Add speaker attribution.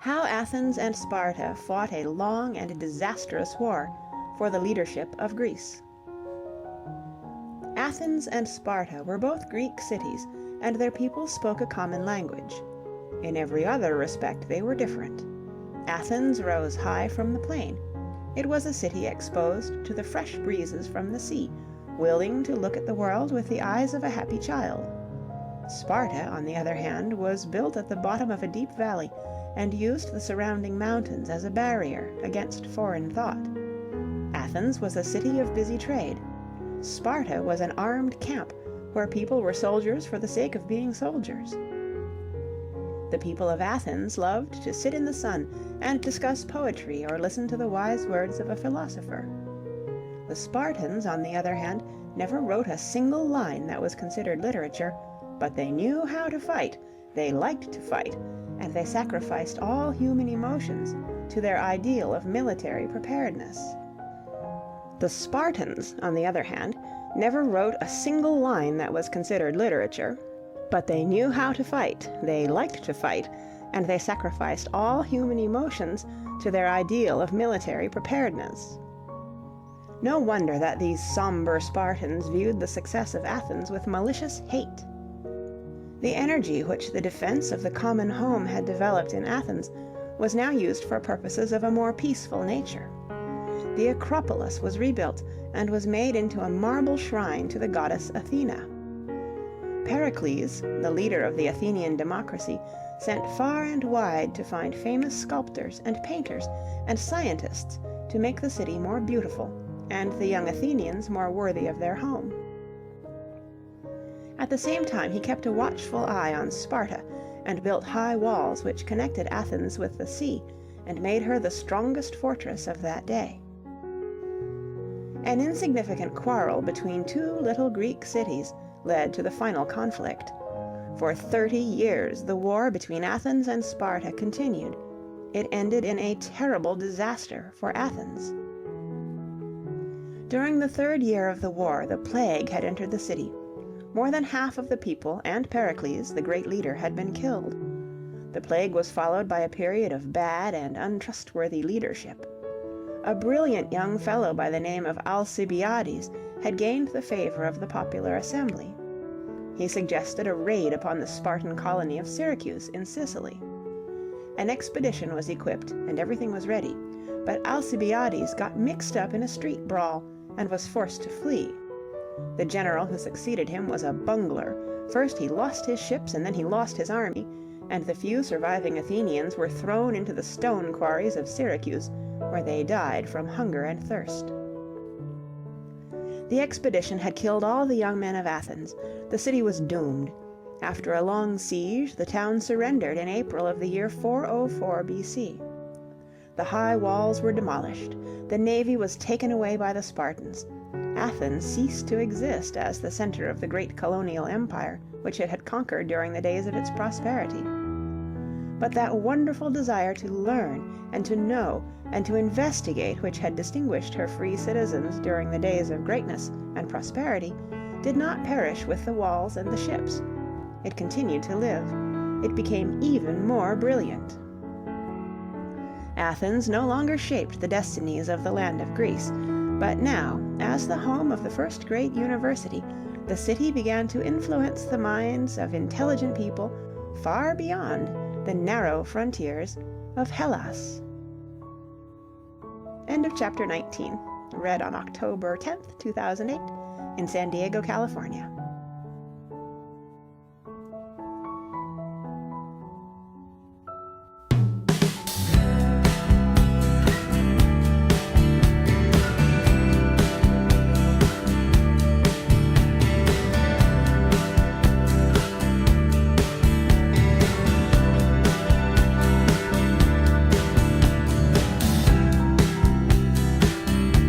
Speaker 1: How Athens and Sparta fought a long and disastrous war for the leadership of Greece. Athens and Sparta were both Greek cities, and their people spoke a common language. In every other respect they were different. Athens rose high from the plain. It was a city exposed to the fresh breezes from the sea, willing to look at the world with the eyes of a happy child. Sparta, on the other hand, was built at the bottom of a deep valley, and used the surrounding mountains as a barrier against foreign thought. Athens was a city of busy trade. Sparta was an armed camp, where people were soldiers for the sake of being soldiers. The people of Athens loved to sit in the sun and discuss poetry or listen to the wise words of a philosopher. The Spartans, on the other hand, never wrote a single line that was considered literature, but they knew how to fight, they liked to fight, and they sacrificed all human emotions to their ideal of military preparedness. The Spartans, on the other hand, never wrote a single line that was considered literature, but they knew how to fight, they liked to fight, and they sacrificed all human emotions to their ideal of military preparedness. No wonder that these somber Spartans viewed the success of Athens with malicious hate. The energy which the defense of the common home had developed in Athens was now used for purposes of a more peaceful nature. The Acropolis was rebuilt and was made into a marble shrine to the goddess Athena. Pericles, the leader of the Athenian democracy, sent far and wide to find famous sculptors and painters and scientists to make the city more beautiful and the young Athenians more worthy of their home. At the same time he kept a watchful eye on Sparta and built high walls which connected Athens with the sea and made her the strongest fortress of that day. An insignificant quarrel between two little Greek cities led to the final conflict. For 30 years the war between Athens and Sparta continued. It ended in a terrible disaster for Athens. During the 3rd year of the war, the plague had entered the city. More than half of the people and Pericles, the great leader, had been killed. The plague was followed by a period of bad and untrustworthy leadership. A brilliant young fellow by the name of Alcibiades had gained the favor of the popular assembly. He suggested a raid upon the Spartan colony of Syracuse in Sicily. An expedition was equipped and everything was ready, but Alcibiades got mixed up in a street brawl and was forced to flee. The general who succeeded him was a bungler. First he lost his ships and then he lost his army, and the few surviving Athenians were thrown into the stone quarries of Syracuse, where they died from hunger and thirst. The expedition had killed all the young men of Athens. The city was doomed. After a long siege, the town surrendered in April of the year 404 BC. The high walls were demolished. The navy was taken away by the Spartans. Athens ceased to exist as the center of the great colonial empire which it had conquered during the days of its prosperity. But that wonderful desire to learn and to know and to investigate which had distinguished her free citizens during the days of greatness and prosperity did not perish with the walls and the ships. It continued to live. It became even more brilliant. Athens no longer shaped the destinies of the land of Greece, but now, as the home of the first great university, the city began to influence the minds of intelligent people far beyond the narrow frontiers of Hellas. End of chapter 19. Read on October 10th, 2008 in San Diego, California.